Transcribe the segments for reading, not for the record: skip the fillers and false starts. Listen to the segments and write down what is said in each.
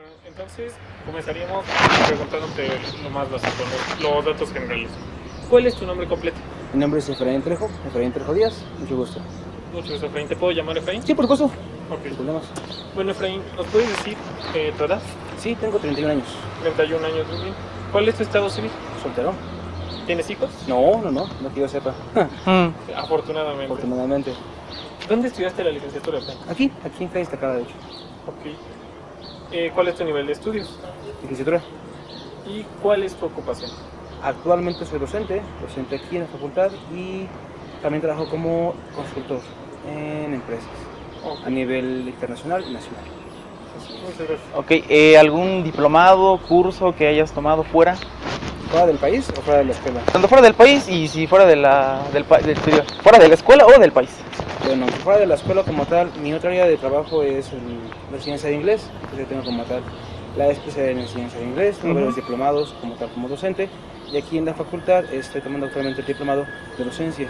Bueno, entonces comenzaríamos preguntándote lo más básico, los datos generales. ¿Cuál es tu nombre completo? Mi nombre es Efraín Trejo Díaz, mucho gusto. Mucho gusto, Efraín. ¿Te puedo llamar Efraín? Sí, por supuesto, Ok. sin problemas. Bueno, Efraín, ¿nos puedes decir tu edad? Sí, tengo 31 años. 31 años, muy bien. ¿Cuál es tu estado civil? ¿Soltero? ¿Tienes hijos? No que yo sepa. Afortunadamente. Afortunadamente. ¿Dónde estudiaste la licenciatura, Efraín? Aquí en Calle Estacada, de hecho. Ok. ¿Cuál es tu nivel de estudios? Licenciatura. ¿Y cuál es tu ocupación? Actualmente soy docente aquí en la facultad y también trabajo como consultor en empresas Ok. a nivel internacional y nacional. Muchas gracias. Ok, ¿algún diplomado, curso que hayas tomado fuera? ¿Fuera del país o fuera de la escuela? Tanto fuera del país y si fuera fuera de la escuela o del país. Bueno, fuera de la escuela como tal, mi otra área de trabajo es la enseñanza de inglés. Yo tengo como tal la especialidad en enseñanza de inglés, tengo varios diplomados como tal como docente. Y aquí en la facultad estoy tomando actualmente el diplomado de docencia,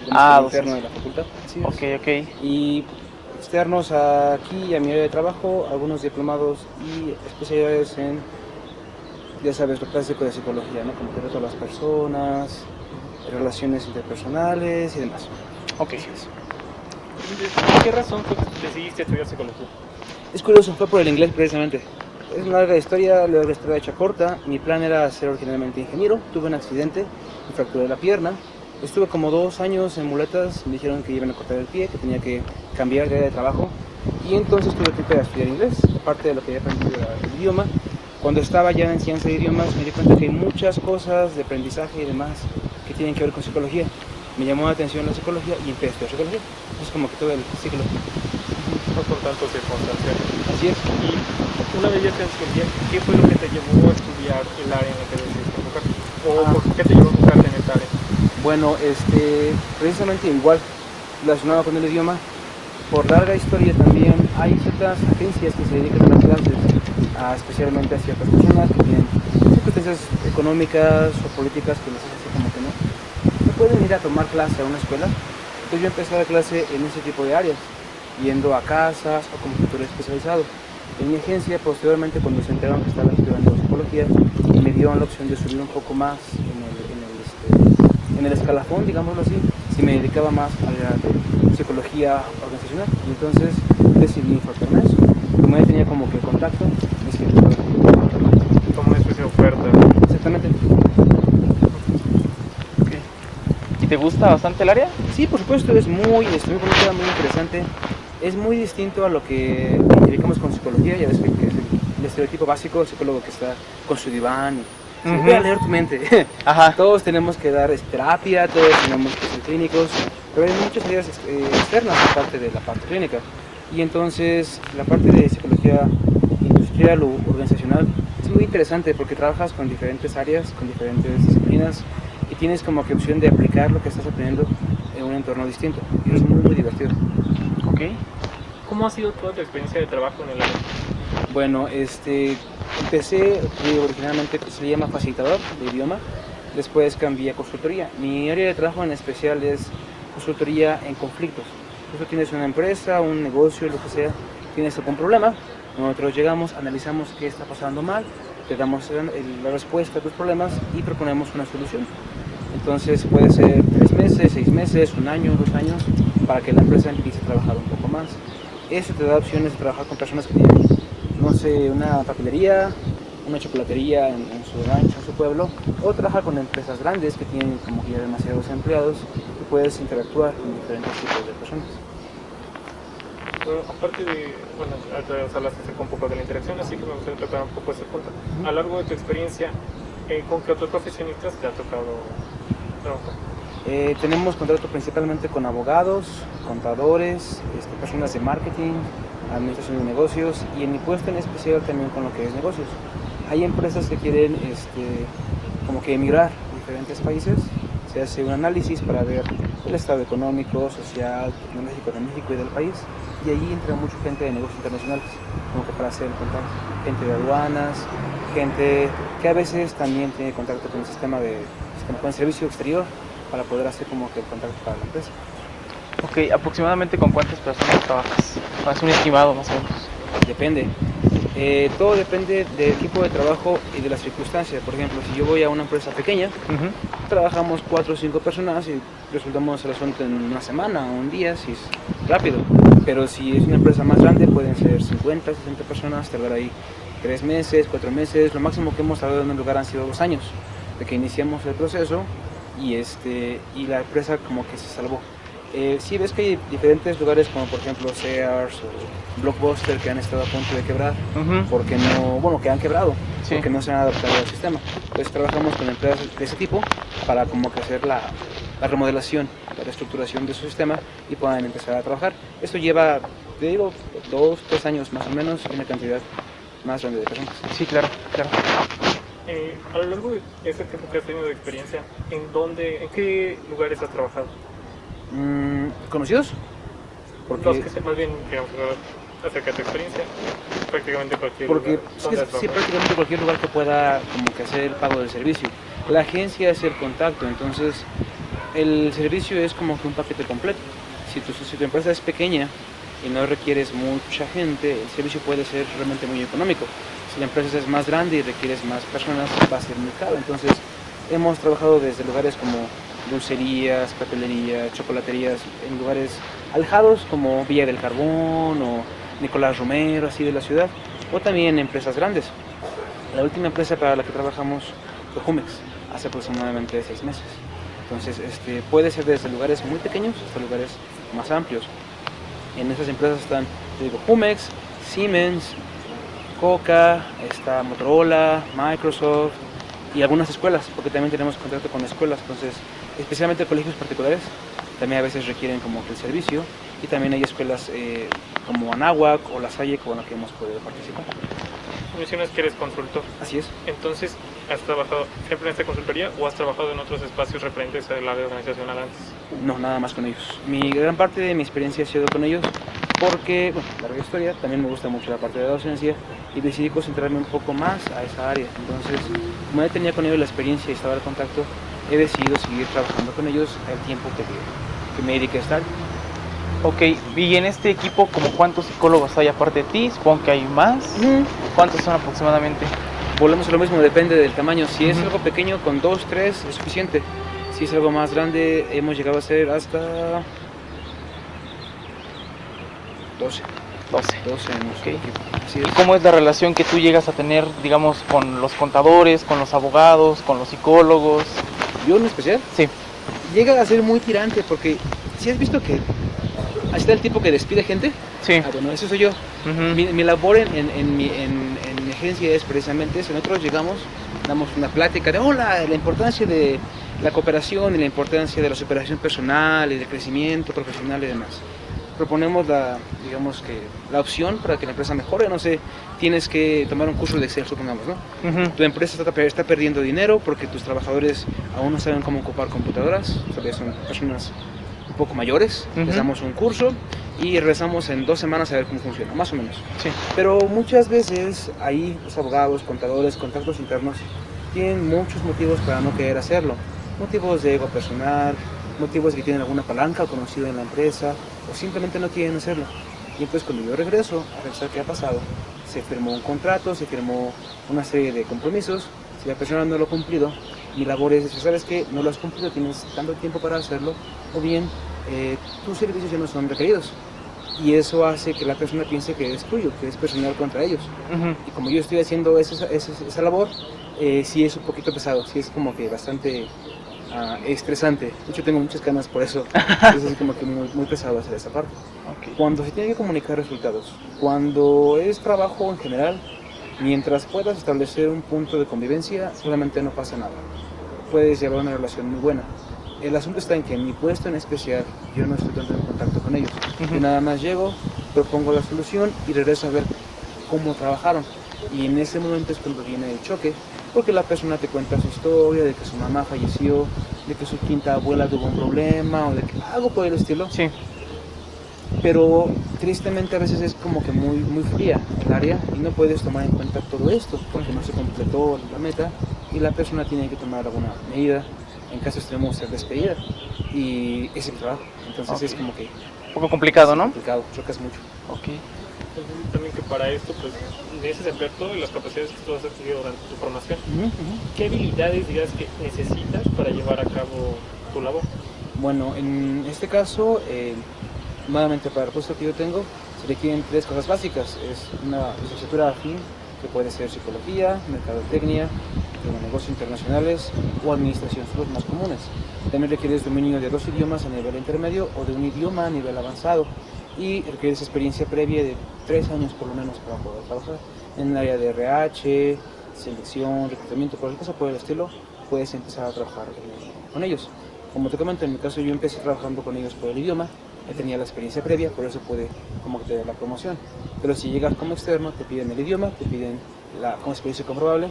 interno de la facultad. Así es. Ok. Y externos aquí a mi área de trabajo, algunos diplomados y especialidades en, ya sabes, lo clásico de psicología, ¿no? Como trato a las personas, relaciones interpersonales y demás. Ok. ¿Por qué razón decidiste estudiar psicología? Es curioso, fue por el inglés precisamente. Es una larga historia hecha corta. Mi plan era ser originalmente ingeniero. Tuve un accidente, me fracturé la pierna. Estuve como 2 años en muletas, me dijeron que iban a cortar el pie, que tenía que cambiar de área de trabajo. Y entonces tuve tiempo de estudiar inglés, aparte de lo que había aprendido el idioma. Cuando estaba ya en ciencia de idiomas me di cuenta que hay muchas cosas de aprendizaje y demás que tienen que ver con psicología. Me llamó la atención la psicología y empecé a estudiar psicología. Es como que todo el ciclo. No con tanto circunstancias. Así es. Y una vez ya te estudié, ¿qué fue lo que te llevó a estudiar el área en la que decidiste enfocarte? ¿O por qué te llevó a enfocarte en esta área? Bueno, precisamente igual, relacionado con el idioma, por larga historia también hay ciertas agencias que se dedican a las clases, especialmente a ciertas personas que tienen circunstancias económicas o políticas que les hacen así como que no pueden ir a tomar clase a una escuela. Entonces yo empecé a dar clase en ese tipo de áreas, yendo a casas o como tutor especializado. En mi agencia, posteriormente, cuando se enteraron que estaba estudiando psicología, me dieron la opción de subir un poco más en el escalafón, digámoslo así, si me dedicaba más a la psicología organizacional. Y entonces decidí enfocarme en eso. Como ya tenía como que contacto, me inscribí. Como una especie de oferta. Exactamente. ¿Y te gusta bastante el área? Sí, por supuesto, es muy bonita, muy interesante. Es muy distinto a lo que identificamos con psicología. Ya ves que es el estereotipo básico, el psicólogo que está con su diván. Voy a leer tu mente. Ajá. Todos tenemos que dar terapia, todos tenemos que ser clínicos, pero hay muchas áreas externas aparte de la parte clínica. Y entonces la parte de psicología industrial o organizacional es muy interesante porque trabajas con diferentes áreas, con diferentes disciplinas y tienes como que opción de aplicar lo que estás aprendiendo en un entorno distinto. Y es muy divertido. Ok. ¿Cómo ha sido toda tu experiencia de trabajo en el área? Bueno, empecé originalmente, se llama facilitador de idioma, después cambié a consultoría. Mi área de trabajo en especial es consultoría en conflictos. Tú tienes una empresa, un negocio, lo que sea, tienes algún problema, nosotros llegamos, analizamos qué está pasando mal, te damos la respuesta a tus problemas y proponemos una solución. Entonces puede ser 3 meses, 6 meses, 1 año, 2 años, para que la empresa empiece a trabajar un poco más. Eso te da opciones de trabajar con personas que tienen, no sé, una papelería, una chocolatería en su rancho, en su pueblo, o trabajar con empresas grandes que tienen como que ya demasiados empleados y puedes interactuar con diferentes tipos de personas. Bueno, aparte de, bueno, hablaste acerca un poco de la interacción, así que me gustaría tratar un poco ese punto. A lo largo de tu experiencia, ¿con qué otros profesionistas te ha tocado trabajar? Tenemos contrato principalmente con abogados, contadores, personas de marketing, administración de negocios y en mi puesto en especial también con lo que es negocios. Hay empresas que quieren como que emigrar a diferentes países, se hace un análisis para ver el estado económico, social, tecnológico de México y del país y ahí entra mucha gente de negocios internacionales, como que para hacer el contacto, gente de aduanas, gente que a veces también tiene contacto con el con el servicio exterior para poder hacer como que el contacto para la empresa. Ok, aproximadamente con cuántas personas trabajas. Es un estimado más o menos. Depende. Todo depende del tipo de trabajo y de las circunstancias. Por ejemplo, si yo voy a una empresa pequeña, trabajamos 4 o 5 personas y resultamos el asunto en una semana o un día, si es rápido. Pero si es una empresa más grande, pueden ser 50, 60 personas, tardar ahí 3 meses, 4 meses. Lo máximo que hemos tardado en un lugar han sido 2 años, de que iniciamos el proceso y la empresa como que se salvó. Sí ves que hay diferentes lugares como por ejemplo Sears o Blockbuster que han estado a punto de quebrar porque no, bueno, que han quebrado porque no se han adaptado al sistema. Entonces trabajamos con empresas de ese tipo para como que hacer la remodelación, la reestructuración de su sistema y puedan empezar a trabajar. Esto lleva, te digo, 2, 3 años más o menos y una cantidad más grande de personas. Sí, claro, claro. A lo largo de ese tiempo que has tenido de experiencia, en qué lugares has trabajado? ¿Conocidos? Porque, Los que se, más bien, digamos, acerca de tu experiencia, prácticamente cualquier porque lugar. es ¿Dónde que has sí, trabajado? prácticamente cualquier lugar que pueda como que hacer el pago del servicio. La agencia es el contacto, entonces el servicio es como que un paquete completo. Si tu empresa es pequeña y no requieres mucha gente, el servicio puede ser realmente muy económico. Si la empresa es más grande y requieres más personas, va a ser muy caro. Entonces hemos trabajado desde lugares como dulcerías, papelerías, chocolaterías, en lugares alejados como Villa del Carbón o Nicolás Romero, así de la ciudad, o también empresas grandes. La última empresa para la que trabajamos fue Jumex, hace aproximadamente 6 meses. Entonces, puede ser desde lugares muy pequeños hasta lugares más amplios. En esas empresas están, te digo, Jumex, Siemens, Coca, está Motorola, Microsoft y algunas escuelas, porque también tenemos contacto con escuelas, entonces, especialmente colegios particulares, también a veces requieren como que el servicio, y también hay escuelas como Anáhuac o La Salle con las que hemos podido participar. Mencionas que eres consultor. Así es. Entonces, ¿has trabajado siempre en esta consultoría o has trabajado en otros espacios referentes a la organizacional antes? No, nada más con ellos. Mi gran parte de mi experiencia ha sido con ellos porque, bueno, larga historia, también me gusta mucho la parte de la docencia y decidí concentrarme un poco más a esa área. Entonces, como ya tenía con ellos la experiencia y estaba en contacto, he decidido seguir trabajando con ellos el tiempo que me dediqué a estar. Ok, y en este equipo, ¿como cuántos psicólogos hay aparte de ti? Supongo que hay más. ¿Cuántos son aproximadamente? Volvemos a lo mismo, depende del tamaño. Si es algo pequeño, con 2, 3 es suficiente. Si es algo más grande, hemos llegado a ser hasta 12. 12. 12 en nuestro equipo. Así ¿Y es. cómo es la relación que tú llegas a tener, digamos, con los contadores, con los abogados, con los psicólogos? Yo en especial, Sí. llega a ser muy tirante porque si has visto que ahí está el tipo que despide gente. Sí. Bueno, eso soy yo. Ujú. Mi labor en mi agencia es precisamente eso. Nosotros llegamos, damos una plática de hola, la importancia de la cooperación y la importancia de la superación personal y del crecimiento profesional y demás. Proponemos digamos que la opción para que la empresa mejore. No sé, tienes que tomar un curso de Excel, supongamos, ¿no? Ujú. Tu empresa está perdiendo dinero porque tus trabajadores aún no saben cómo ocupar computadoras, todavía son personas un poco mayores. Les damos un curso y regresamos en 2 semanas a ver cómo funciona, más o menos. Sí. Pero muchas veces ahí los abogados, contadores, contactos internos tienen muchos motivos para no querer hacerlo. Motivos de ego personal, motivos de que tienen alguna palanca conocida en la empresa o simplemente no quieren hacerlo. Y entonces cuando yo regreso a revisar qué ha pasado, se firmó un contrato, se firmó una serie de compromisos. Si la persona no lo ha cumplido, mi labor es decir, ¿sabes qué? No lo has cumplido, tienes tanto tiempo para hacerlo, o bien tus servicios ya no son requeridos. Y eso hace que la persona piense que es tuyo, que es personal contra ellos. Ujú. Y como yo estoy haciendo esa labor, sí es un poquito pesado, sí es como que bastante estresante. De hecho tengo muchas ganas por eso, es así como que muy pesado hacer esa parte. Ok. Cuando se tiene que comunicar resultados, cuando es trabajo en general, mientras puedas establecer un punto de convivencia, realmente no pasa nada. Puedes llevar una relación muy buena. El asunto está en que en mi puesto en especial, yo no estoy tanto en contacto con ellos. Yo nada más llego, propongo la solución y regreso a ver cómo trabajaron. Y en ese momento es cuando viene el choque, porque la persona te cuenta su historia, de que su mamá falleció, de que su quinta abuela tuvo un problema, o de que algo por el estilo. Sí. Pero tristemente a veces es como que muy fría el área y no puedes tomar en cuenta todo esto porque no se completó la meta y la persona tiene que tomar alguna medida. En caso extremo ser despedida y es el trabajo. Entonces es como que Un poco complicado, ¿no? complicado, chocas mucho. Ok. Entonces, también que para esto, pues, necesitas emplear todas las capacidades que tú has adquirido durante tu formación. Ujú. ¿Qué habilidades dirías que necesitas para llevar a cabo tu labor? Bueno, en este caso, nuevamente para el puesto que yo tengo, se requieren tres cosas básicas. Es una licenciatura afín, que puede ser psicología, mercadotecnia, negocios internacionales o administración, son los más comunes. También requieres dominio de 2 idiomas a nivel intermedio o de un idioma a nivel avanzado. Y requieres experiencia previa de 3 años por lo menos para poder trabajar en el área de RH, selección, reclutamiento, cualquier cosa por el estilo, puedes empezar a trabajar con ellos. Como te comento, en mi caso yo empecé trabajando con ellos por el idioma, ya tenía la experiencia previa, por eso pude como que tener la promoción. Pero si llegas como externo, te piden el idioma, te piden como experiencia comprobable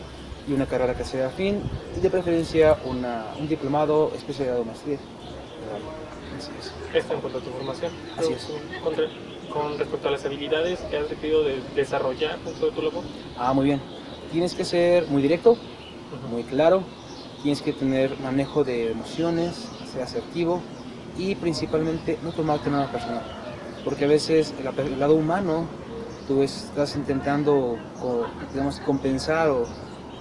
y una carrera que sea afín y de preferencia un diplomado, especialidad o maestría. Así es. Esto en cuanto a tu formación. Así es. Con respecto a las habilidades que has requerido de desarrollar dentro de tu labor. Muy bien. Tienes que ser muy directo, muy claro, tienes que tener manejo de emociones, ser asertivo y principalmente no tomarte nada personal. Porque a veces el lado humano, tú estás intentando digamos, compensar o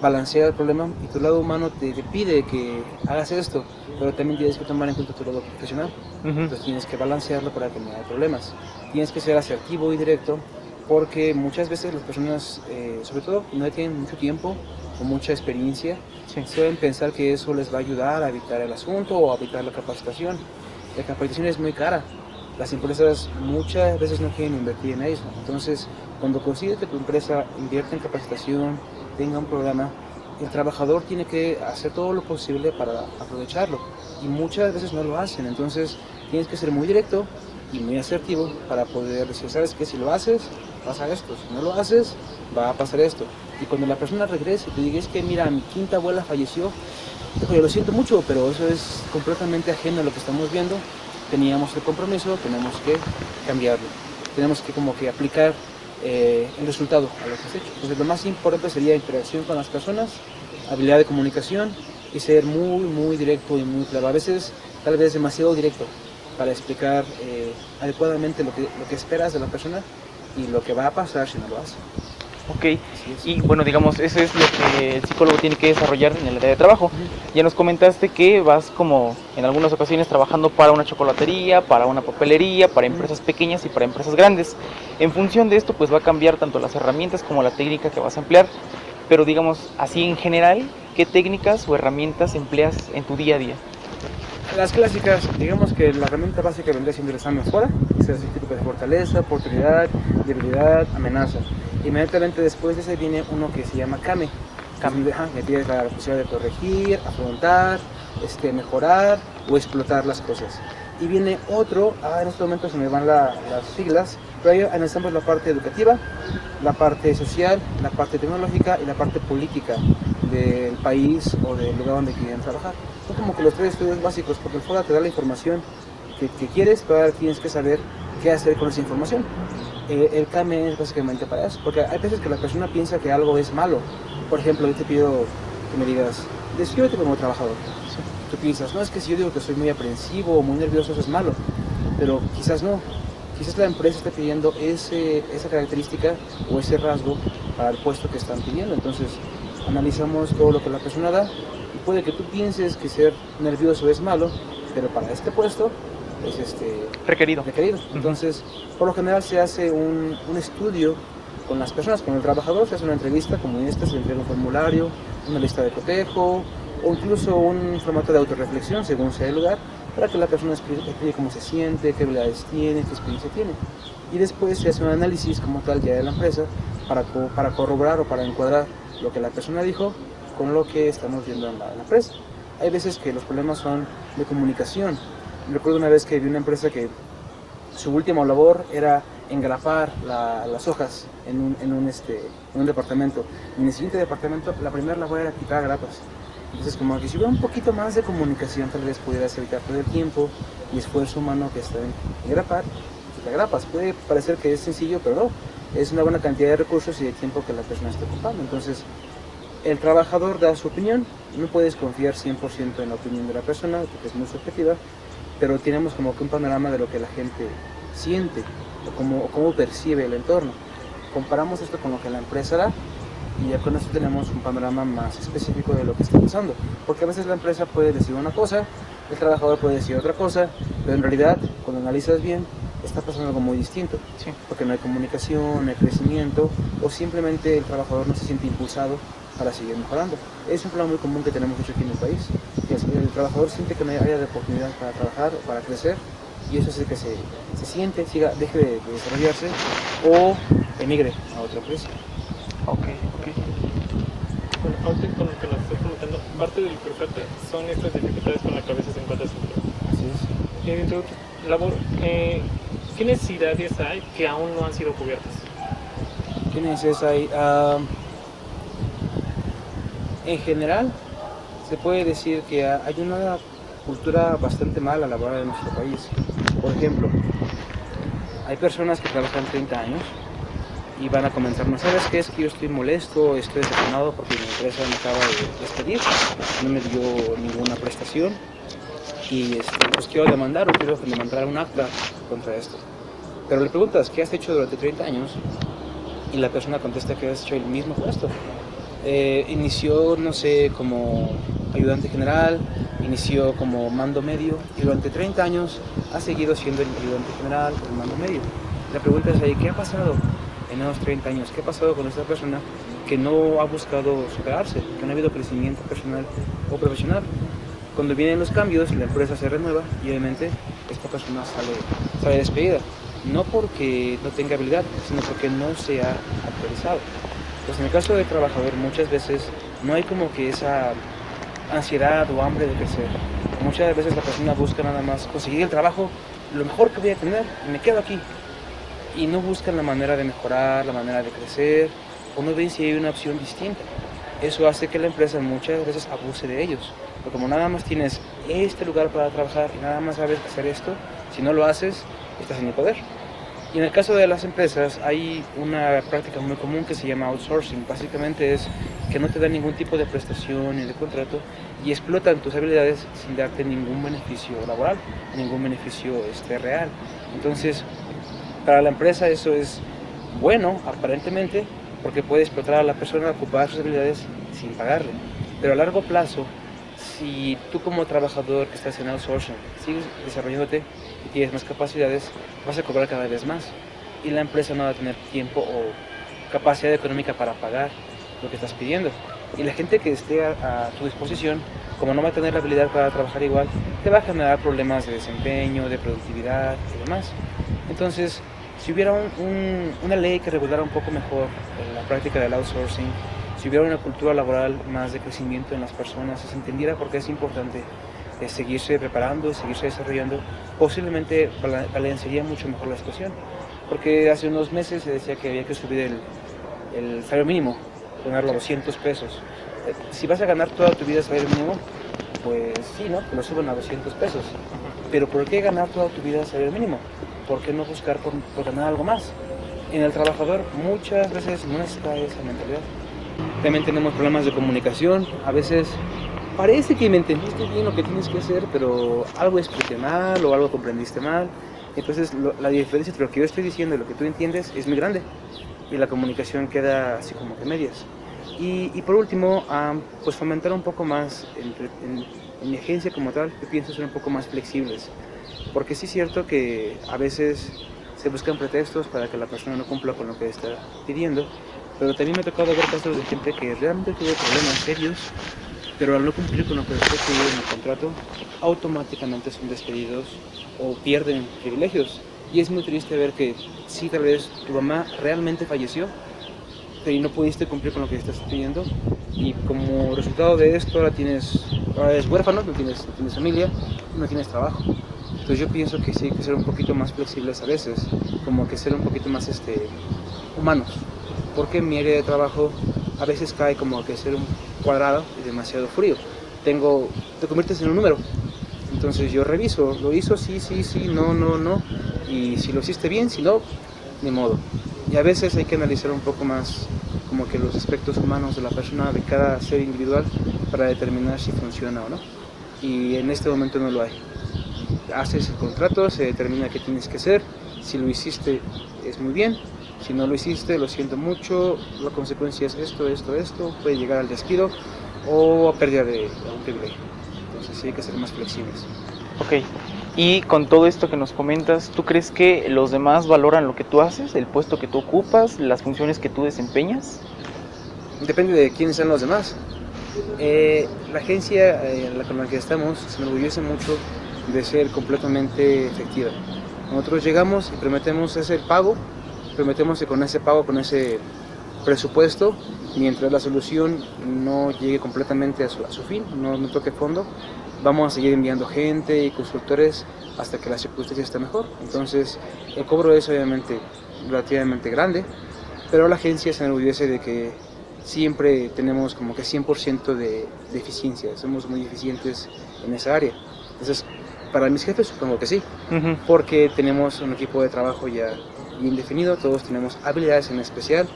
balancear el problema y tu lado humano te pide que hagas esto, pero también tienes que tomar en cuenta tu lado profesional. Entonces tienes que balancearlo para que no haya problemas. Tienes que ser asertivo y directo porque muchas veces las personas, sobre todo no tienen mucho tiempo o mucha experiencia, suelen pensar que eso les va a ayudar a evitar el asunto o a evitar la capacitación. La capacitación es muy cara. Las empresas muchas veces no quieren invertir en eso. Entonces, cuando consigues que tu empresa invierta en capacitación, tenga un programa, el trabajador tiene que hacer todo lo posible para aprovecharlo. Y muchas veces no lo hacen. Entonces, tienes que ser muy directo y muy asertivo para poder decir, ¿sabes qué? Si lo haces, pasa esto. Si no lo haces, va a pasar esto. Y cuando la persona regrese y te diga, es que mira, mi quinta abuela falleció, yo lo siento mucho, pero eso es completamente ajeno a lo que estamos viendo. Teníamos el compromiso, tenemos que cambiarlo. Tenemos que como que aplicar el resultado a lo que has hecho. Entonces lo más importante sería interacción con las personas, habilidad de comunicación y ser muy, muy directo y muy claro. A veces tal vez demasiado directo para explicar adecuadamente lo que esperas de la persona y lo que va a pasar si no lo hace. Ok, y bueno, digamos, eso es lo que el psicólogo tiene que desarrollar en el área de trabajo. Ya nos comentaste que vas como en algunas ocasiones trabajando para una chocolatería, para una papelería, para empresas pequeñas y para empresas grandes. En función de esto, pues va a cambiar tanto las herramientas como la técnica que vas a emplear. Pero digamos, así en general, ¿qué técnicas o herramientas empleas en tu día a día? Las clásicas, digamos que la herramienta básica vendría siendo el examen fuera, es el tipo de fortaleza, oportunidad, debilidad, amenaza. Inmediatamente después de ese viene uno que se llama CAME. Me tienes la posibilidad de corregir, afrontar, mejorar o explotar las cosas. Y viene otro, en este momento se me van las siglas, pero ahí analizamos la parte educativa, la parte social, la parte tecnológica y la parte política del país o del lugar donde quieren trabajar. Son como que los 3 estudios básicos, porque el FODA te da la información que quieres, pero ahora tienes que saber qué hacer con esa información. El CAME es básicamente para eso, porque hay veces que la persona piensa que algo es malo. Por ejemplo, yo te pido que me digas, descríbete como trabajador. Tú piensas, no, es que si yo digo que soy muy aprensivo o muy nervioso, eso es malo, pero quizás no. Quizás la empresa está pidiendo esa característica o ese rasgo para el puesto que están pidiendo. Entonces, analizamos todo lo que la persona da y puede que tú pienses que ser nervioso es malo, pero para este puesto es requerido. Entonces, por lo general se hace un estudio con las personas, con el trabajador, se hace una entrevista como esta, se entrega un formulario, una lista de cotejo o incluso un formato de autorreflexión según sea el lugar, para que la persona explique cómo se siente, qué habilidades tiene, qué experiencia tiene. Y después se hace un análisis como tal ya de la empresa para corroborar o para encuadrar lo que la persona dijo con lo que estamos viendo en la empresa. Hay veces que los problemas son de comunicación. Recuerdo una vez que vi una empresa que su última labor era engrapar las hojas en un departamento. En el siguiente departamento la primera labor era quitar grapas. Entonces, como que si hubiera un poquito más de comunicación, tal vez pudieras evitar todo el tiempo y esfuerzo humano que está en engrapar y quitar grapas. Puede parecer que es sencillo, pero no. Es una buena cantidad de recursos y de tiempo que la persona está ocupando. Entonces, el trabajador da su opinión. No puedes confiar 100% en la opinión de la persona, porque es muy subjetiva, pero tenemos como que un panorama de lo que la gente siente o cómo percibe el entorno. comparamos esto con lo que la empresa da y ya con esto tenemos un panorama más específico de lo que está pasando. Porque a veces la empresa puede decir una cosa, el trabajador puede decir otra cosa, pero en realidad, cuando analizas bien, está pasando algo muy distinto. Sí. Porque no hay comunicación, no hay crecimiento, o simplemente el trabajador no se siente impulsado para seguir mejorando. Es un problema muy común que tenemos mucho aquí en el país. Que el trabajador siente que no hay área de oportunidad para trabajar o para crecer, y eso hace que se siente, deje de desarrollarse o emigre a otra empresa. Ok. Bueno, ahorita con lo que nos estás comentando, parte del preocupante son estas dificultades con las que a veces se encuentra empleo. Así es. Dentro de tu labor, ¿qué necesidades hay que aún no han sido cubiertas? ¿Qué necesidades hay? En general, se puede decir que hay una cultura bastante mala laboral en nuestro país. Por ejemplo, hay personas que trabajan 30 años y van a comenzar, ¿no sabes qué? Es que yo estoy molesto, estoy decepcionado porque mi empresa me acaba de despedir, no me dio ninguna prestación y pues quiero demandar o quiero levantar un acta contra esto. Pero le preguntas, ¿qué has hecho durante 30 años? Y la persona contesta que has hecho el mismo puesto. Inició, no sé, como ayudante general, inició como mando medio y durante 30 años ha seguido siendo el ayudante general, el mando medio. La pregunta es ahí, ¿qué ha pasado en esos 30 años? ¿Qué ha pasado con esta persona que no ha buscado superarse, que no ha habido crecimiento personal o profesional? Cuando vienen los cambios, la empresa se renueva y obviamente esta persona sale despedida. No porque no tenga habilidad, sino porque no se ha actualizado. Pues en el caso del trabajador muchas veces no hay como que esa ansiedad o hambre de crecer. Muchas veces la persona busca nada más conseguir el trabajo, lo mejor que voy a tener, y me quedo aquí. Y no buscan la manera de mejorar, la manera de crecer, o no ven si hay una opción distinta. Eso hace que la empresa muchas veces abuse de ellos. Porque como nada más tienes este lugar para trabajar y nada más sabes hacer esto, si no lo haces, estás en el poder. Y en el caso de las empresas hay una práctica muy común que se llama outsourcing. Básicamente es que no te dan ningún tipo de prestación ni de contrato y explotan tus habilidades sin darte ningún beneficio laboral, ningún beneficio real. Entonces, para la empresa eso es bueno, aparentemente, porque puede explotar a la persona a ocupar sus habilidades sin pagarle. Pero a largo plazo, si tú como trabajador que estás en outsourcing sigues desarrollándote y tienes más capacidades, vas a cobrar cada vez más y la empresa no va a tener tiempo o capacidad económica para pagar lo que estás pidiendo. Y la gente que esté a tu disposición, como no va a tener la habilidad para trabajar igual, te va a generar problemas de desempeño, de productividad y demás. Entonces, si hubiera una ley que regulara un poco mejor la práctica del outsourcing, si hubiera una cultura laboral más de crecimiento en las personas, se entendiera por qué es importante seguirse preparando, seguirse desarrollando, posiblemente balancearía mucho mejor la situación. Porque hace unos meses se decía que había que subir el salario mínimo, ponerlo a 200 pesos. Si vas a ganar toda tu vida el salario mínimo, pues sí, ¿no? Que lo suban a 200 pesos. Pero ¿por qué ganar toda tu vida el salario mínimo? ¿Por qué no buscar por ganar algo más? En el trabajador muchas veces no está esa mentalidad. También tenemos problemas de comunicación. A veces parece que me entendiste bien lo que tienes que hacer, pero algo expliqué mal o algo comprendiste mal. Entonces la diferencia entre lo que yo estoy diciendo y lo que tú entiendes es muy grande. Y la comunicación queda así como que medias. Y por último, pues fomentar un poco más en mi agencia como tal, yo pienso ser un poco más flexibles. Porque sí es cierto que a veces se buscan pretextos para que la persona no cumpla con lo que está pidiendo, pero también me ha tocado ver casos de gente que realmente tuvo problemas serios, pero al no cumplir con lo que está pedido en el contrato, automáticamente son despedidos o pierden privilegios. Y es muy triste ver que sí, tal vez tu mamá realmente falleció, pero no pudiste cumplir con lo que estás pidiendo, y como resultado de esto ahora eres huérfano, no tienes familia, no tienes trabajo. Entonces yo pienso que sí hay que ser un poquito más flexibles a veces, como que ser un poquito más humanos, porque en mi área de trabajo a veces cae como que ser un cuadrado y demasiado frío. Te conviertes en un número, entonces yo reviso, lo hizo, sí, no, y si lo hiciste bien, si no, ni modo. Y a veces hay que analizar un poco más como que los aspectos humanos de la persona, de cada ser individual, para determinar si funciona o no. Y en este momento no lo hay. Haces el contrato, se determina qué tienes que hacer, si lo hiciste es muy bien, Si no lo hiciste, lo siento mucho, la consecuencia es esto, puede llegar al despido o a pérdida de un privilegio. Entonces sí hay que ser más flexibles. Ok, y con todo esto que nos comentas, ¿tú crees que los demás valoran lo que tú haces, el puesto que tú ocupas, las funciones que tú desempeñas? Depende de quiénes sean los demás. La agencia con la que estamos se enorgullece mucho de ser completamente efectiva. Nosotros llegamos y prometemos hacer pago, prometemos que con ese pago, con ese presupuesto, mientras la solución no llegue completamente a su fin, no toque fondo, vamos a seguir enviando gente y consultores hasta que la circunstancia esté mejor. Entonces, el cobro es obviamente relativamente grande, pero la agencia se enorgullece de que siempre tenemos como que 100% de eficiencia, somos muy eficientes en esa área. Entonces, para mis jefes supongo que sí, porque tenemos un equipo de trabajo ya bien definido, todos tenemos habilidades en especial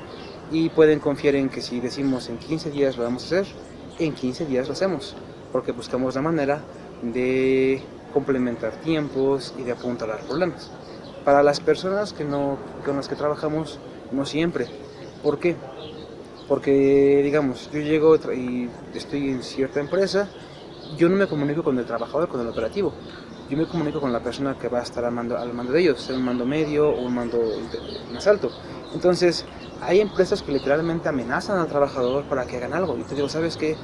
y pueden confiar en que si decimos en 15 días lo vamos a hacer, en 15 días lo hacemos, porque buscamos la manera de complementar tiempos y de apuntalar problemas. Para las personas con las que trabajamos, no siempre. ¿Por qué? Porque, digamos, yo llego y estoy en cierta empresa, yo no me comunico con el trabajador, con el operativo. Yo me comunico con la persona que va a estar al mando de ellos, sea un mando medio o un mando más alto. Entonces, hay empresas que literalmente amenazan al trabajador para que hagan algo. Y te digo, ¿sabes qué?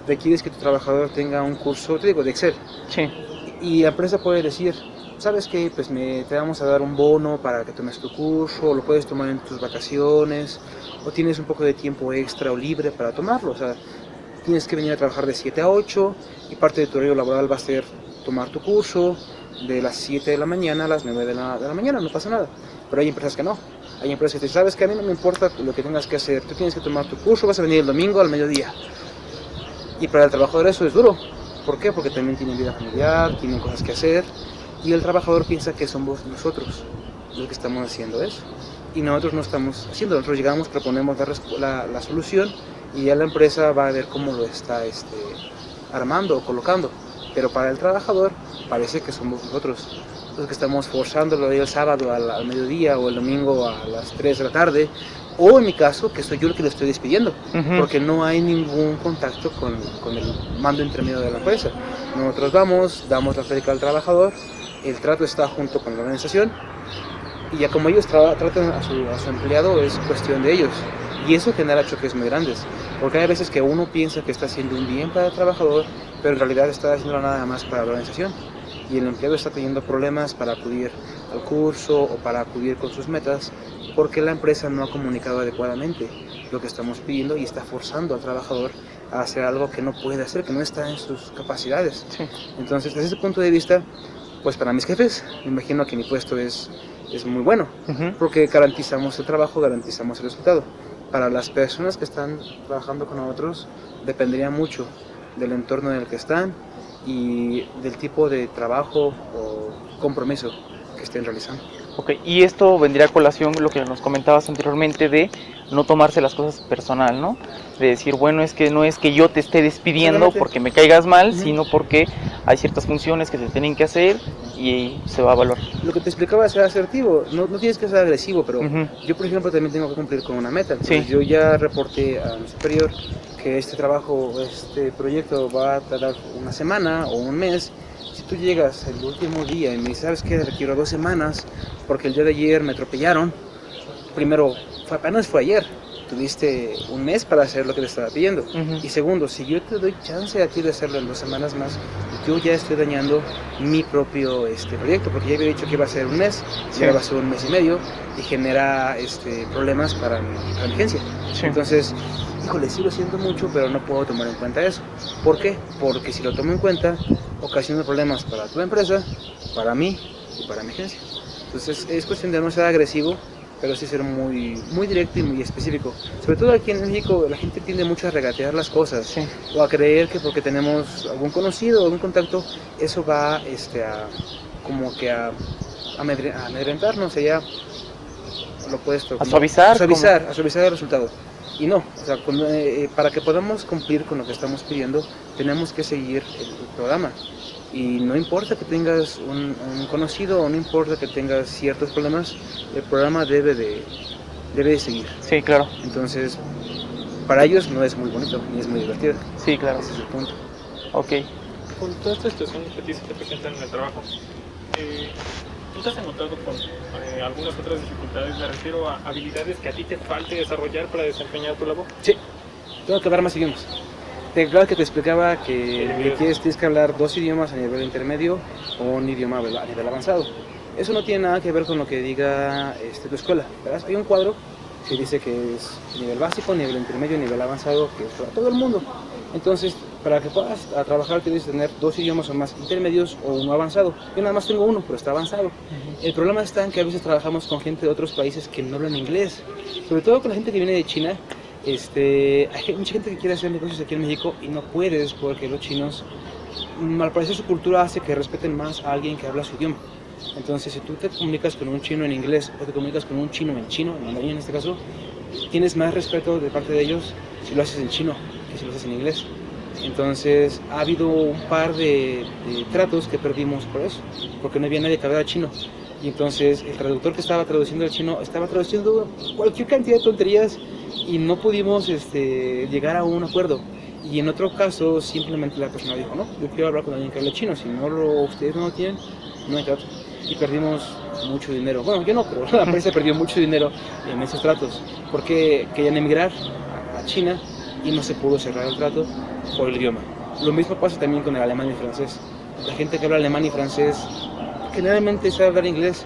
Requieres que tu trabajador tenga un curso, te digo, de Excel. Sí. Y la empresa puede decir, ¿sabes qué? Pues te vamos a dar un bono para que tomes tu curso, o lo puedes tomar en tus vacaciones, o tienes un poco de tiempo extra o libre para tomarlo. O sea, tienes que venir a trabajar de 7 a 8 y parte de tu horario laboral va a ser tomar tu curso de las 7 de la mañana a las 9 de la mañana, no pasa nada. Pero hay empresas que no. Hay empresas que te dicen, sabes que a mí no me importa lo que tengas que hacer, tú tienes que tomar tu curso, vas a venir el domingo al mediodía. Y para el trabajador eso es duro. ¿Por qué? Porque también tienen vida familiar, tienen cosas que hacer y el trabajador piensa que somos nosotros los que estamos haciendo eso. Y nosotros no estamos haciendo, nosotros llegamos, proponemos la solución y ya la empresa va a ver cómo lo está armando o colocando. Pero para el trabajador parece que somos nosotros los que estamos forzándolo el sábado al mediodía o el domingo a las 3 de la tarde, o en mi caso, que soy yo el que lo estoy despidiendo, porque no hay ningún contacto con el mando intermedio de la empresa. Nosotros vamos, damos la plática al trabajador, el trato está junto con la organización, y ya como ellos tratan a su empleado es cuestión de ellos. Y eso genera choques muy grandes, porque hay veces que uno piensa que está haciendo un bien para el trabajador, pero en realidad está haciendo nada más para la organización. Y el empleado está teniendo problemas para acudir al curso o para acudir con sus metas, porque la empresa no ha comunicado adecuadamente lo que estamos pidiendo y está forzando al trabajador a hacer algo que no puede hacer, que no está en sus capacidades. Sí. Entonces, desde ese punto de vista, pues para mis jefes, me imagino que mi puesto es muy bueno, porque garantizamos el trabajo, garantizamos el resultado. Para las personas que están trabajando con nosotros, dependería mucho del entorno en el que están y del tipo de trabajo o compromiso que estén realizando. Ok, y esto vendría a colación lo que nos comentabas anteriormente de no tomarse las cosas personal, ¿no? De decir, bueno, es que no es que yo te esté despidiendo porque me caigas mal, sino porque hay ciertas funciones que se tienen que hacer y se va a valorar. Lo que te explicaba es ser asertivo, no tienes que ser agresivo, pero yo, por ejemplo, también tengo que cumplir con una meta. Entonces, yo ya reporté a mi superior que este proyecto va a tardar una semana o un mes. Si tú llegas el último día y me dices, ¿sabes qué? Requiero 2 semanas porque el día de ayer me atropellaron. Primero, apenas fue ayer. Tuviste un mes para hacer lo que te estaba pidiendo. Y segundo, si yo te doy chance a ti de hacerlo en 2 semanas más, yo ya estoy dañando mi propio proyecto, porque ya había dicho que iba a ser un mes, y ahora va a ser un mes y medio, y genera problemas para mi agencia. Entonces, híjole, sí lo siento mucho, pero no puedo tomar en cuenta eso. ¿Por qué? Porque si lo tomo en cuenta, ocasiona problemas para tu empresa, para mí y para mi agencia. Entonces, es cuestión de no ser agresivo, pero sí ser muy, muy directo y muy específico. Sobre todo aquí en México la gente tiende mucho a regatear las cosas, o a creer que porque tenemos algún conocido o algún contacto, eso va a amedrentarnos, ya lo opuesto. A suavizar el resultado. Y no, o sea, para que podamos cumplir con lo que estamos pidiendo, tenemos que seguir el programa. Y no importa que tengas un conocido o no importa que tengas ciertos problemas, el programa debe de debe de seguir. Sí, claro. Entonces, para ellos no es muy bonito ni es muy divertido. Sí, claro. Ese es el punto. Ok. Con todas estas situaciones que a ti se te presentan en el trabajo, ¿tú te has encontrado con algunas otras dificultades? Me refiero a habilidades que a ti te falte desarrollar para desempeñar tu labor. Sí, tengo que hablar más idiomas. Te acabo que te explicaba que tienes que hablar 2 idiomas a nivel intermedio o un idioma a nivel avanzado. Eso no tiene nada que ver con lo que diga tu escuela, ¿verdad? Hay un cuadro que dice que es nivel básico, nivel intermedio, nivel avanzado, que es para todo el mundo. Entonces, para que puedas trabajar tienes que tener 2 idiomas o más intermedios o uno avanzado. Yo nada más tengo uno, pero está avanzado. El problema está en que a veces trabajamos con gente de otros países que no hablan inglés, sobre todo con la gente que viene de China. Hay mucha gente que quiere hacer negocios aquí en México y no puedes porque los chinos, al parecer su cultura hace que respeten más a alguien que habla su idioma. Entonces, si tú te comunicas con un chino en inglés o te comunicas con un chino, en mandarín en este caso, tienes más respeto de parte de ellos si lo haces en chino que si lo haces en inglés. Entonces, ha habido un par de tratos que perdimos por eso, porque no había nadie que hablara chino. Y entonces, el traductor que estaba traduciendo al chino estaba traduciendo cualquier cantidad de tonterías y no pudimos llegar a un acuerdo. Y en otro caso, simplemente la persona dijo, no, yo quiero hablar con alguien que hable chino, si ustedes no lo tienen, no hay trato. Y perdimos mucho dinero. Bueno, yo no, pero la empresa perdió mucho dinero en esos tratos, porque querían emigrar a China y no se pudo cerrar el trato por el idioma. Lo mismo pasa también con el alemán y el francés. La gente que habla alemán y francés generalmente sabe hablar inglés,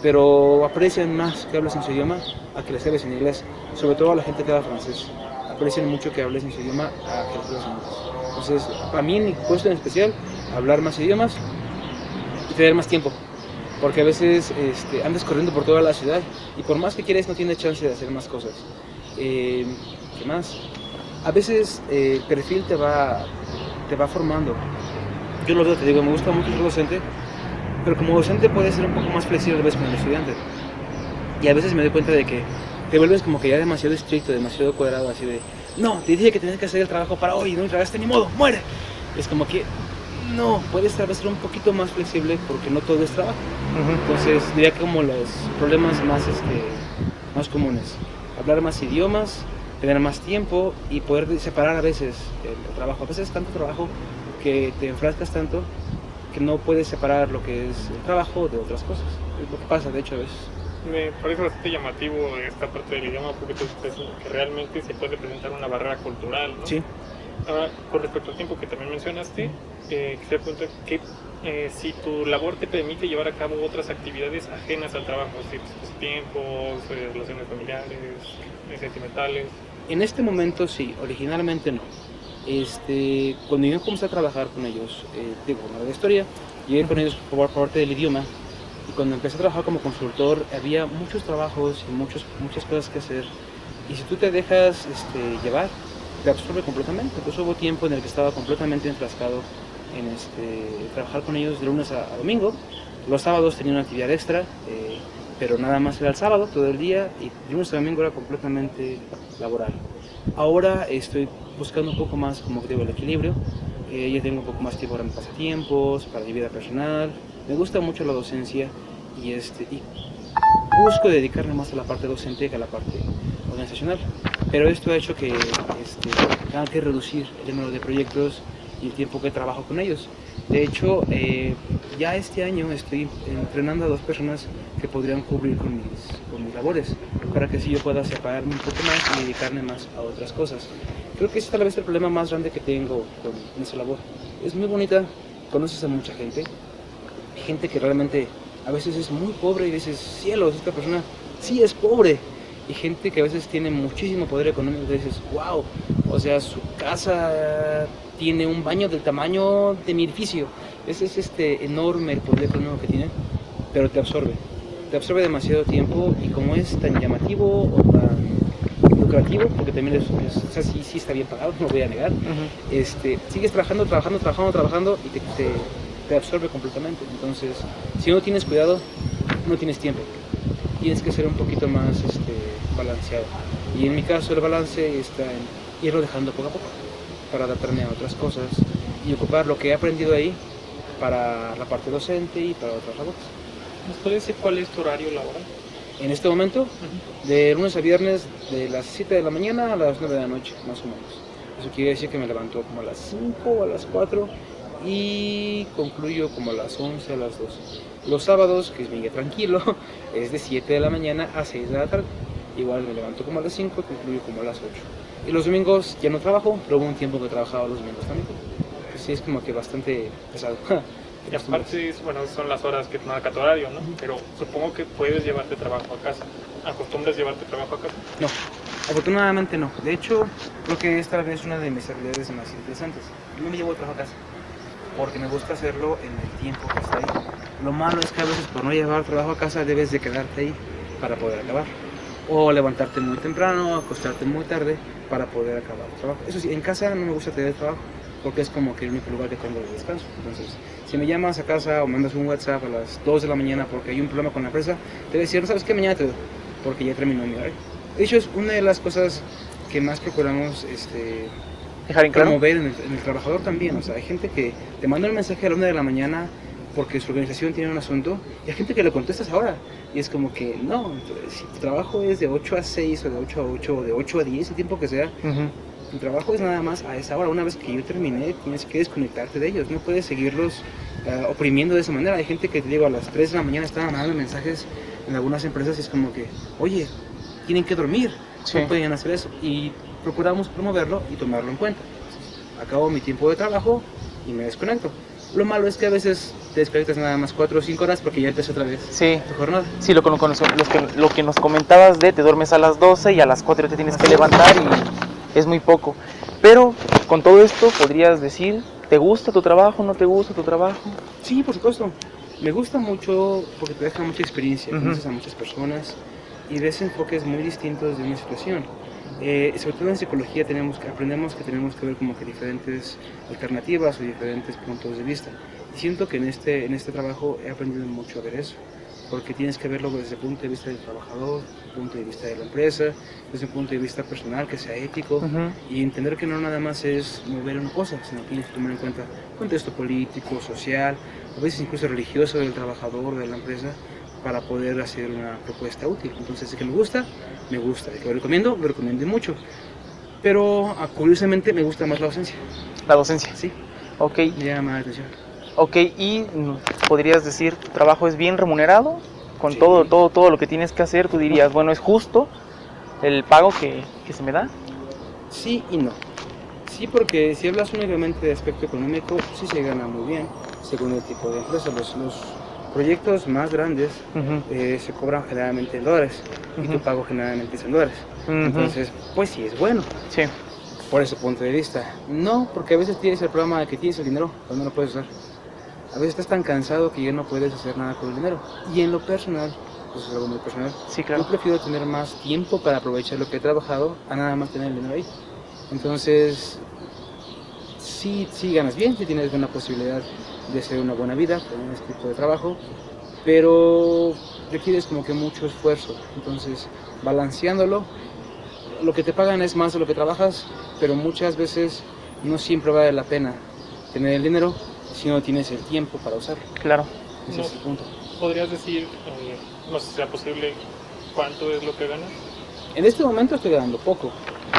pero aprecian más que hables en su idioma a que les hables en inglés, sobre todo a la gente que habla francés. Aprecian mucho que hables en su idioma a que les hables en inglés. Entonces, para mí, en mi puesto en especial, hablar más idiomas y tener más tiempo, porque a veces andas corriendo por toda la ciudad y por más que quieres no tienes chance de hacer más cosas. ¿Qué más? A veces el perfil te va formando. Yo lo veo, te digo, me gusta mucho ser docente, pero como docente puedes ser un poco más flexible a veces con el estudiante. Y a veces me doy cuenta de que te vuelves como que ya demasiado estricto, demasiado cuadrado, así de, no, te dije que tenías que hacer el trabajo para hoy, no entregaste ni modo, muere. Es como que, no, puedes tal vez ser un poquito más flexible porque no todo es trabajo. Entonces diría que como los problemas más comunes, hablar más idiomas, tener más tiempo y poder separar a veces el trabajo. A veces es tanto trabajo que te enfrascas tanto que no puedes separar lo que es el trabajo de otras cosas. Es lo que pasa, de hecho, a veces. Me parece bastante llamativo esta parte del idioma porque tú estás diciendo que realmente se puede presentar una barrera cultural, ¿no? Sí. Ahora, con respecto al tiempo que también mencionaste, quisiera preguntar que si tu labor te permite llevar a cabo otras actividades ajenas al trabajo, es decir, tiempos, relaciones familiares, sentimentales. En este momento sí, originalmente no. Cuando yo comencé a trabajar con ellos, digo, una breve historia, llegué con ellos por parte del idioma y cuando empecé a trabajar como consultor había muchos trabajos y muchas cosas que hacer y si tú te dejas llevar, te absorbe completamente. Entonces hubo tiempo en el que estaba completamente enfrascado en trabajar con ellos de lunes a domingo. Los sábados tenía una actividad extra, pero nada más era el sábado todo el día y de lunes a domingo era completamente laboral. Ahora estoy buscando un poco más, como digo, el equilibrio. Ya tengo un poco más tiempo para mis pasatiempos, para mi vida personal. Me gusta mucho la docencia y busco dedicarme más a la parte docente que a la parte organizacional. Pero esto ha hecho que tenga que reducir el número de proyectos y el tiempo que trabajo con ellos. De hecho, ya este año estoy entrenando a 2 personas que podrían cubrir con mis labores, para que así yo pueda separarme un poco más y dedicarme más a otras cosas. Creo que ese es tal vez el problema más grande que tengo con esa labor. Es muy bonita, conoces a mucha gente que realmente a veces es muy pobre y dices, cielos, esta persona sí es pobre. Y gente que a veces tiene muchísimo poder económico y dices, wow, o sea, su casa tiene un baño del tamaño de mi edificio. Es enorme el poder económico que tiene, pero te absorbe demasiado tiempo y como es tan llamativo o tan lucrativo, porque también o sea, sí está bien pagado, no voy a negar, sigues trabajando y te absorbe completamente. Entonces, si no tienes cuidado, no tienes tiempo. Tienes que ser un poquito más balanceado. Y en mi caso el balance está en irlo dejando poco a poco para adaptarme a otras cosas y ocupar lo que he aprendido ahí para la parte docente y para otras labores. ¿Nos puedes decir cuál es tu horario laboral? En este momento, de lunes a viernes, de las 7 de la mañana a las 9 de la noche, más o menos. Eso quiere decir que me levanto como a las 5 o a las 4 y concluyo como a las 11, a las 12. Los sábados, que es mi día tranquilo, es de 7 de la mañana a 6 de la tarde. Igual me levanto como a las 5 y concluyo como a las 8. Y los domingos ya no trabajo, pero hubo un tiempo que trabajaba los domingos también. Pues sí, es como que bastante pesado. Y aparte, bueno, son las horas que te marca tu horario, ¿no? Pero supongo que puedes llevarte trabajo a casa. ¿Acostumbras llevarte trabajo a casa? No, afortunadamente no. De hecho, creo que esta vez es una de mis habilidades más interesantes. Yo me llevo el trabajo a casa porque me gusta hacerlo en el tiempo que está ahí. Lo malo es que a veces por no llevar trabajo a casa debes de quedarte ahí para poder acabar. O levantarte muy temprano, acostarte muy tarde para poder acabar el trabajo. Eso sí, en casa no me gusta tener trabajo porque es como que el único lugar que tengo de descanso. Entonces, si me llamas a casa o mandas un WhatsApp a las 2 de la mañana porque hay un problema con la empresa, te voy a decir, no sabes qué, mañana te doy, porque ya terminó mi horario. De hecho, es una de las cosas que más procuramos Dejar en claro. promover en el trabajador también. O sea, hay gente que te manda un mensaje a la 1 de la mañana porque su organización tiene un asunto y hay gente que le contestas ahora. Y es como que no, si tu trabajo es de 8 a 6 o de 8 a 8 o de 8 a 10, el tiempo que sea, tu trabajo es nada más a esa hora. Una vez que yo terminé, tienes que desconectarte de ellos. No puedes seguirlos oprimiendo de esa manera. Hay gente que, te digo, a las 3 de la mañana están mandando mensajes en algunas empresas y es como que, oye, tienen que dormir, Sí. no pueden hacer eso. Y procuramos promoverlo y tomarlo en cuenta. Acabo mi tiempo de trabajo y me desconecto. Lo malo es que a veces te desconectas nada más 4 o 5 horas porque ya empezó otra vez Sí. tu jornada. Sí, lo que nos comentabas de te duermes a las 12 y a las 4 te tienes que levantar y es muy poco. Pero con todo esto podrías decir, ¿te gusta tu trabajo? ¿No te gusta tu trabajo? Sí, por supuesto. Me gusta mucho porque te deja mucha experiencia, conoces a muchas personas y ves enfoques muy distintos de una situación. Sobre todo en psicología aprendemos que tenemos que ver como que diferentes alternativas o diferentes puntos de vista. Y siento que en este trabajo he aprendido mucho a ver eso, porque tienes que verlo desde el punto de vista del trabajador, desde el punto de vista de la empresa, desde un punto de vista personal, que sea ético, y entender que no nada más es mover una cosa, sino que tienes que tomar en cuenta el contexto político, social, a veces incluso religioso del trabajador, de la empresa, para poder hacer una propuesta útil. Entonces, de que me gusta, de que lo recomiendo mucho. Pero curiosamente me gusta más la docencia. La docencia. Sí, Ok, me llama la atención. ok, y podrías decir, ¿tu trabajo es bien remunerado? Con Sí. todo lo que tienes que hacer, tú dirías, bueno, ¿es justo el pago que se me da? Sí y no. Sí, porque si hablas únicamente de aspecto económico, sí se gana muy bien, según el tipo de empresa. Los proyectos más grandes se cobran generalmente en dólares y tu pago generalmente es en dólares. Entonces, pues sí es bueno, Sí, por ese punto de vista. No, porque a veces tienes el problema de que tienes el dinero, pero no lo puedes usar. A veces estás tan cansado que ya no puedes hacer nada con el dinero. Y en lo personal, pues es algo muy personal, sí, claro. yo prefiero tener más tiempo para aprovechar lo que he trabajado a nada más tener el dinero ahí. Entonces, sí ganas bien, sí tienes buena posibilidad de hacer una buena vida con este tipo de trabajo, pero requieres como que mucho esfuerzo. Entonces, balanceándolo, lo que te pagan es más de lo que trabajas, pero muchas veces no siempre vale la pena tener el dinero si no tienes el tiempo para usarlo. Claro. Ese No. es el punto. ¿Podrías decir, no sé si sea posible, cuánto es lo que ganas? En este momento estoy ganando poco,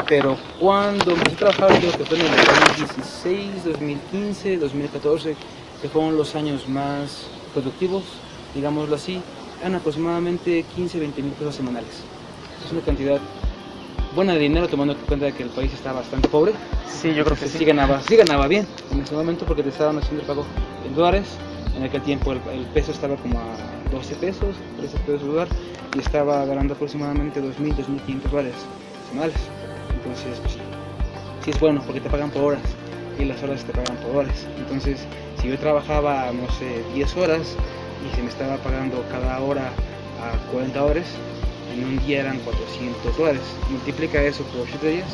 pero cuando empecé a trabajar, creo que fue en el 2016, 2015, 2014, que fueron los años más productivos, digámoslo así, eran aproximadamente 15, 20 mil pesos semanales. Es una cantidad buena de dinero, tomando en cuenta que el país está bastante pobre. Sí, yo creo que Entonces, sí. sí ganaba bien en ese momento porque te estaban haciendo el pago en dólares. En aquel tiempo el peso estaba como a 12 pesos, 13 pesos el dólar, y estaba ganando aproximadamente 2.000, 2.500 dólares semanales. Entonces, pues, sí es bueno porque te pagan por horas y las horas te pagan por dólares. Entonces, si yo trabajaba, no sé, 10 horas y se me estaba pagando cada hora a 40 horas, en un día eran 400 dólares. Multiplica eso por 7 días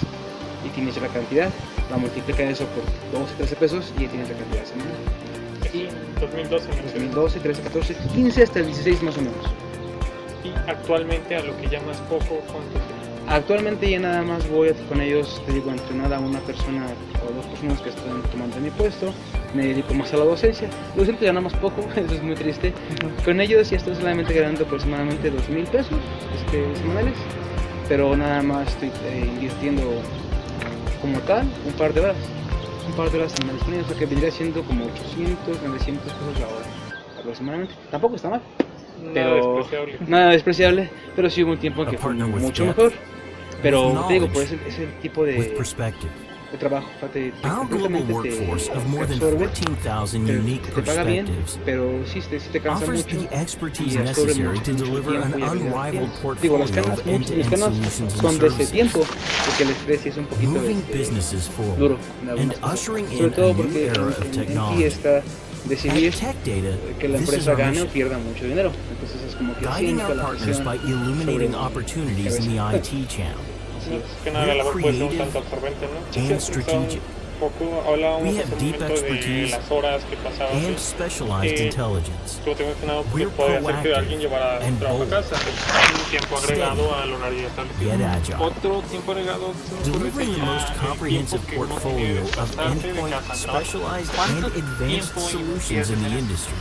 y tienes la cantidad. La multiplica eso por 12, 13 pesos y ya tienes la cantidad semanal. Aquí en 2012 me refiero. 2012, 13, 14, 15 hasta el 16 más o menos. Y actualmente a lo que llamas poco, ¿cuánto sería? Actualmente ya nada más voy con ellos, te digo, a entrenar a una persona o dos personas que están tomando mi puesto. Me dedico más a la docencia. Lo cierto, ganamos poco, eso es muy triste. Con ellos ya estoy solamente ganando aproximadamente 2,000 pesos semanales, pero nada más estoy invirtiendo como tal un par de horas semanales con ellos, lo que vendría siendo como 800, 900 pesos la hora aproximadamente. Tampoco está mal. Nada despreciable, pero sí hubo un tiempo en que fue mucho mejor. Pero te digo, pues es el tipo de trabajo que Our global workforce of more than 14,000 unique te paga bien, perspectives pero sí te cansa offers mucho. the expertise y absorbe necessary mucho to deliver an tiempo y habilidad. unrivaled Digo, los portfolio canas, of los end-to-end canas solutions and son de ese services, tiempo, porque el estrés sí es un poquito moving businesses duro forward en and algunas cosas. ushering Sobre in todo a new porque era of en ti technology. está decidir At Tech Data, que la this is empresa our gane o mission, pierda mucho dinero. Entonces es como que guiding sienta our la partners presión by illuminating sobre opportunities in the IT channel. Así es. Que nada, la labor puede ser un tanto absorbente, ¿no? Sí, and sí, strategic. poco hablábamos We hace have un deep momento de expertise las horas que pasabas. and specialized intelligence. Tú te mencionado que We're puede hacer que proactive alguien llevara and su trabajo a bold, casa, un tiempo agregado al horario establecido. yet agile. Otro tiempo agregado se me ocurre Delivering the sería most el comprehensive tiempo que uno tiene portfolio que of desplazarse de endpoint, casa al trabajo. specialized, and ¿Cuánto advanced tiempo solutions in the industry.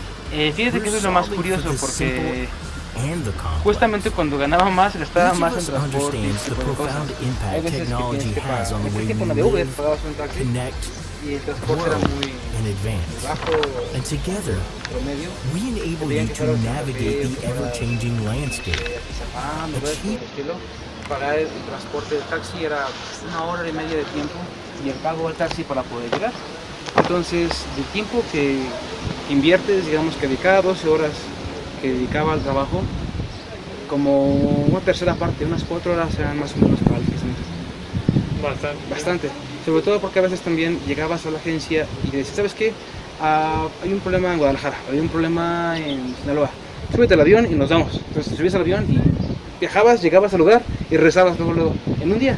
Fíjate que eso es lo más curioso, porque And the complex. justamente cuando ganaba más, gastaba Each más of en us transporte y understands ese the tipo de cosas. profound Hay impact veces que technology tienes que has pagar. on En the way ese tiempo we no de Uber, live, pagabas un taxi connect, y el transporte era grow, muy and advance. bajo And together, promedio. we enable Tenían you que to pagar un navigate café, the ever-changing landscape. Atizapán, ¿verdad? Por el estilo. Pagar el transporte del taxi era 1 hora y media de tiempo y el pago del taxi para poder llegar. Entonces, del tiempo que inviertes, digamos que dedicaba 12 horas que dedicaba al trabajo, como una tercera parte, unas 4 horas eran más o menos para el business. Bastante. Sobre todo porque a veces también llegabas a la agencia y le decías, ¿sabes qué? Hay un problema en Guadalajara, hay un problema en Sinaloa. Súbete al avión y nos vamos. Entonces te subías al avión y viajabas, llegabas al lugar y regresabas luego en un día.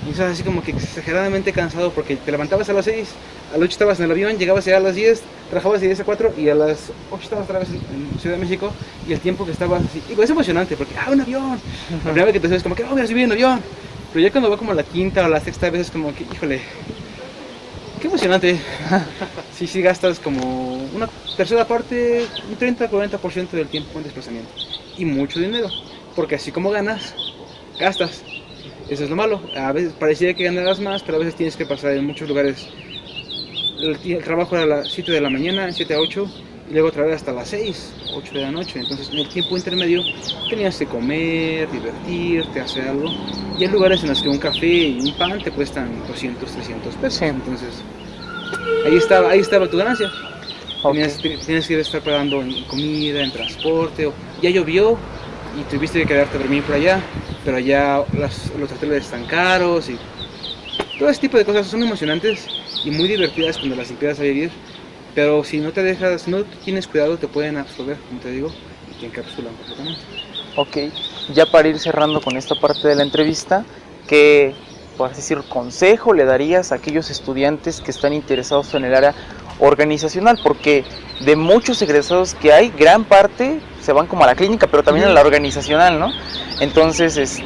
Y estás así como que exageradamente cansado porque te levantabas a las 6, a las 8 estabas en el avión, llegabas ya a las 10, trabajabas de 10 a 4 y a las 8 estabas otra vez en Ciudad de México y el tiempo que estabas así. Y pues es emocionante porque, un avión. La primera vez que te subes como que, voy a subir en avión. Pero ya cuando va como la quinta o la sexta vez es como que, híjole, qué emocionante. Sí gastas como una tercera parte, un 30-40% del tiempo en desplazamiento. Y mucho dinero, porque así como ganas, gastas. Eso es lo malo. A veces parecía que ganarás más, pero a veces tienes que pasar en muchos lugares. El trabajo era a las 7 de la mañana, 7 a 8, y luego otra vez hasta las 6, 8 de la noche. Entonces en el tiempo intermedio tenías que comer, divertirte, hacer algo. Y hay lugares en los que un café y un pan te cuestan 200, 300 pesos. Entonces ahí estaba tu ganancia. Okay. Tenías que estar pagando en comida, en transporte. Ya llovió y tuviste que quedarte a dormir por allá, pero allá los hoteles están caros y todo ese tipo de cosas son emocionantes y muy divertidas cuando las empiezas a vivir, pero si no tienes cuidado te pueden absorber, como te digo, y te encapsulan completamente. Ok, ya para ir cerrando con esta parte de la entrevista, ¿qué, por así decir, consejo le darías a aquellos estudiantes que están interesados en el área organizacional? Porque de muchos egresados que hay, gran parte se van como a la clínica, pero también a la organizacional, ¿no? Entonces,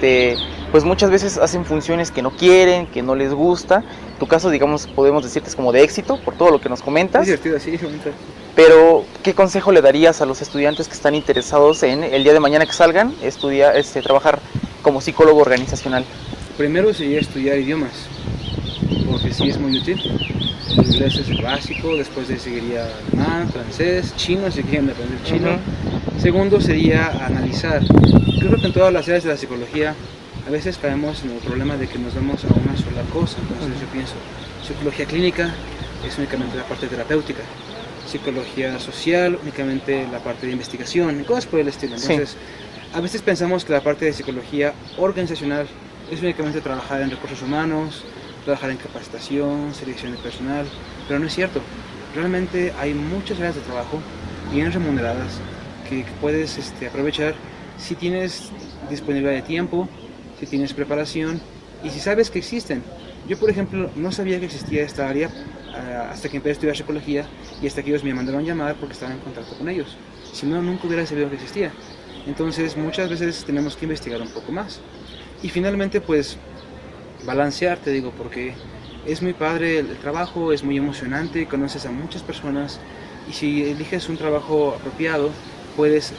pues muchas veces hacen funciones que no quieren, que no les gusta. Tu caso, digamos, podemos decir que es como de éxito, por todo lo que nos comentas. Es divertido, sí, bonito. Pero, ¿qué consejo le darías a los estudiantes que están interesados en el día de mañana que salgan, trabajar como psicólogo organizacional? Primero sería estudiar idiomas, porque sí es muy útil. El inglés es el básico, después de seguiría alemán, francés, chino, si quieren aprender chino. Segundo sería analizar. Creo que en todas las áreas de la psicología a veces caemos en el problema de que nos vamos a una sola cosa. Entonces yo pienso, psicología clínica es únicamente la parte terapéutica, psicología social únicamente la parte de investigación y cosas por el estilo. Entonces a veces pensamos que la parte de psicología organizacional es únicamente trabajar en recursos humanos, trabajar en capacitación, selección de personal, pero no es cierto. Realmente hay muchas áreas de trabajo bien remuneradas que puedes aprovechar si tienes disponibilidad de tiempo, si tienes preparación y si sabes que existen. Yo, por ejemplo, no sabía que existía esta área hasta que empecé a estudiar psicología y hasta que ellos me mandaron llamar porque estaba en contacto con ellos. Si no, nunca hubiera sabido que existía. Entonces, muchas veces tenemos que investigar un poco más. Y finalmente pues balancear, te digo, porque es muy padre el trabajo, es muy emocionante, conoces a muchas personas y si eliges un trabajo apropiado puedes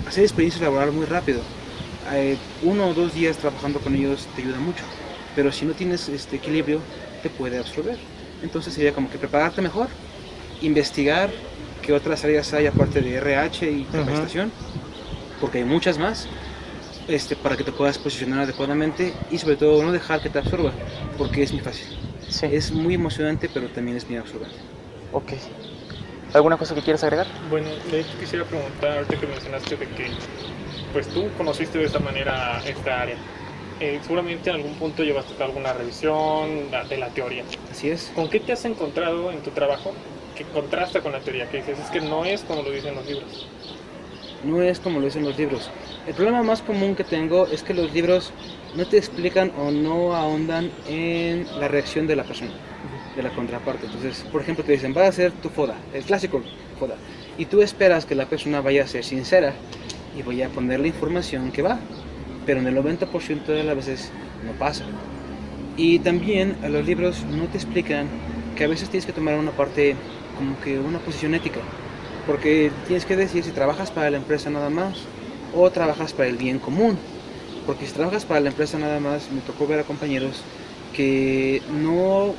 hacer experiencia laboral muy rápido. 1 o 2 días trabajando con ellos te ayuda mucho, pero si no tienes este equilibrio te puede absorber. Entonces sería como que prepararte mejor, investigar qué otras áreas hay aparte de RH y capacitación, porque hay muchas más, para que te puedas posicionar adecuadamente y sobre todo no dejar que te absorba, porque es muy fácil. Sí. Es muy emocionante, pero también es muy absorbente. Ok. ¿Alguna cosa que quieras agregar? Bueno, de hecho quisiera preguntar, ahorita que mencionaste de que pues tú conociste de esta manera esta área. Seguramente en algún punto llevaste alguna revisión de la teoría. Así es. ¿Con qué te has encontrado en tu trabajo que contrasta con la teoría? Que dices, es que no es como lo dicen los libros. No es como lo dicen los libros. El problema más común que tengo es que los libros no te explican o no ahondan en la reacción de la persona, de la contraparte. Entonces, por ejemplo, te dicen, va a ser tu foda, el clásico foda. Y tú esperas que la persona vaya a ser sincera y vaya a poner la información que va. Pero en el 90% de las veces no pasa. Y también a los libros no te explican que a veces tienes que tomar una parte, como que una posición ética. Porque tienes que decir si trabajas para la empresa nada más o trabajas para el bien común. Porque si trabajas para la empresa nada más, me tocó ver a compañeros que no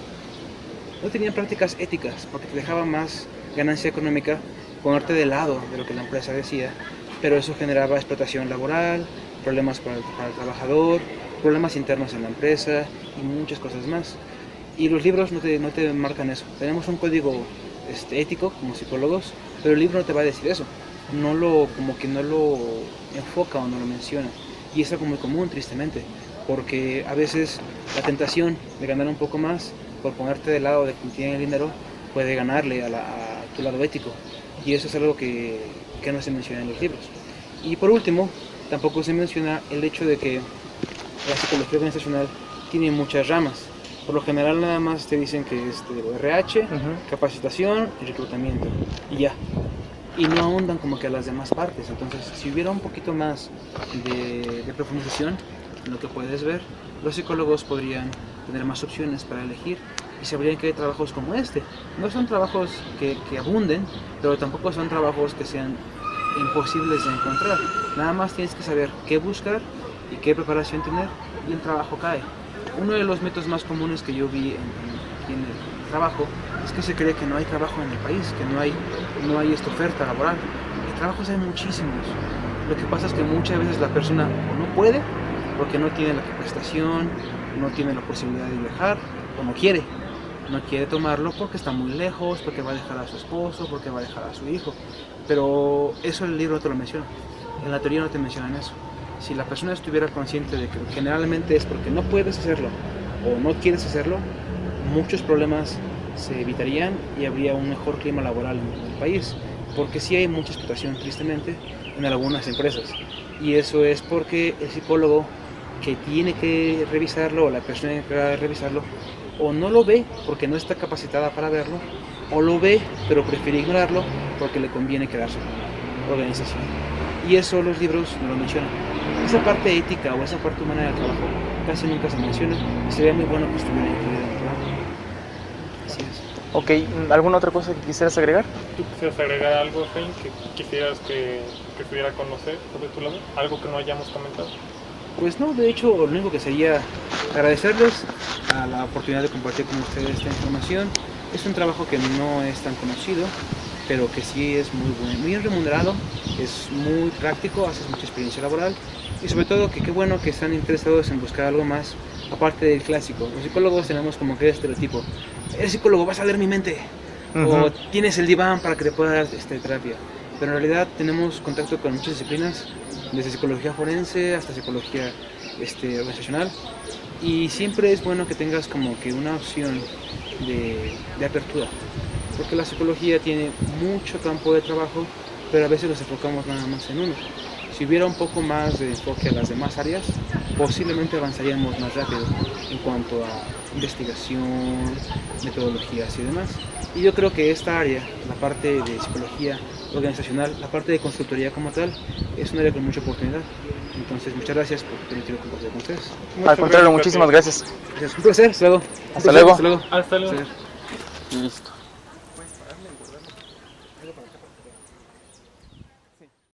tenían prácticas éticas, porque te dejaba más ganancia económica ponerte de lado de lo que la empresa decía, pero eso generaba explotación laboral, problemas para el trabajador, problemas internos en la empresa y muchas cosas más. Y los libros no te marcan eso. Tenemos un código ético como psicólogos, pero el libro no te va a decir eso. Como que no lo enfoca o no lo menciona. Y es algo muy común, tristemente, porque a veces la tentación de ganar un poco más por ponerte del lado de quien tiene el dinero puede ganarle a tu lado ético. Y eso es algo que no se menciona en los libros. Y por último, tampoco se menciona el hecho de que la psicología organizacional tiene muchas ramas. Por lo general nada más te dicen que es RH, capacitación y reclutamiento. Y ya. Y no ahondan como que a las demás partes. Entonces, si hubiera un poquito más de profundización en lo que puedes ver, los psicólogos podrían tener más opciones para elegir y sabrían que hay trabajos como este. No son trabajos que abunden, pero tampoco son trabajos que sean imposibles de encontrar. Nada más tienes que saber qué buscar y qué preparación tener y el trabajo cae. Uno de los mitos más comunes que yo vi aquí en el trabajo es que se cree que no hay trabajo en el país, que no hay esta oferta laboral. Y trabajos hay muchísimos. Lo que pasa es que muchas veces la persona o no puede, porque no tiene la capacitación, no tiene la posibilidad de viajar, o no quiere tomarlo porque está muy lejos, porque va a dejar a su esposo, porque va a dejar a su hijo. Pero eso el libro no te lo menciona. En la teoría no te mencionan eso. Si la persona estuviera consciente de que generalmente es porque no puedes hacerlo o no quieres hacerlo, muchos problemas se evitarían y habría un mejor clima laboral en el país. Porque sí hay mucha explotación, tristemente, en algunas empresas. Y eso es porque el psicólogo que tiene que revisarlo o la persona que va a revisarlo o no lo ve porque no está capacitada para verlo, o lo ve pero prefiere ignorarlo porque le conviene quedarse con la organización. Y eso los libros no lo mencionan. Esa parte ética o esa parte humana del trabajo casi nunca se menciona y sería muy bueno que estuviera incluida en el trabajo. Así es. Ok, ¿alguna otra cosa que quisieras agregar? ¿Tú quisieras agregar algo, Efraín, que quisieras que pudiera conocer sobre tu labor? ¿Algo que no hayamos comentado? Pues no, de hecho, lo único que sería agradecerles a la oportunidad de compartir con ustedes esta información. Es un trabajo que no es tan conocido, pero que sí es muy bueno, muy bien remunerado, es muy práctico, haces mucha experiencia laboral y sobre todo que qué bueno que están interesados en buscar algo más aparte del clásico. Los psicólogos tenemos como que estereotipo: eres psicólogo, vas a leer mi mente, o tienes el diván para que te pueda dar terapia. Pero en realidad tenemos contacto con muchas disciplinas, desde psicología forense hasta psicología organizacional, y siempre es bueno que tengas como que una opción de apertura, porque la psicología tiene mucho campo de trabajo, pero a veces nos enfocamos nada más en uno. Si hubiera un poco más de enfoque a las demás áreas, posiblemente avanzaríamos más rápido en cuanto a investigación, metodologías y demás. Y yo creo que esta área, la parte de psicología organizacional, la parte de consultoría como tal, es un área con mucha oportunidad. Entonces, muchas gracias por permitirme compartir con ustedes. Al contrario, muchísimas gracias. Gracias, un placer, hasta luego. Hasta luego. Hasta luego. Hasta luego. Listo.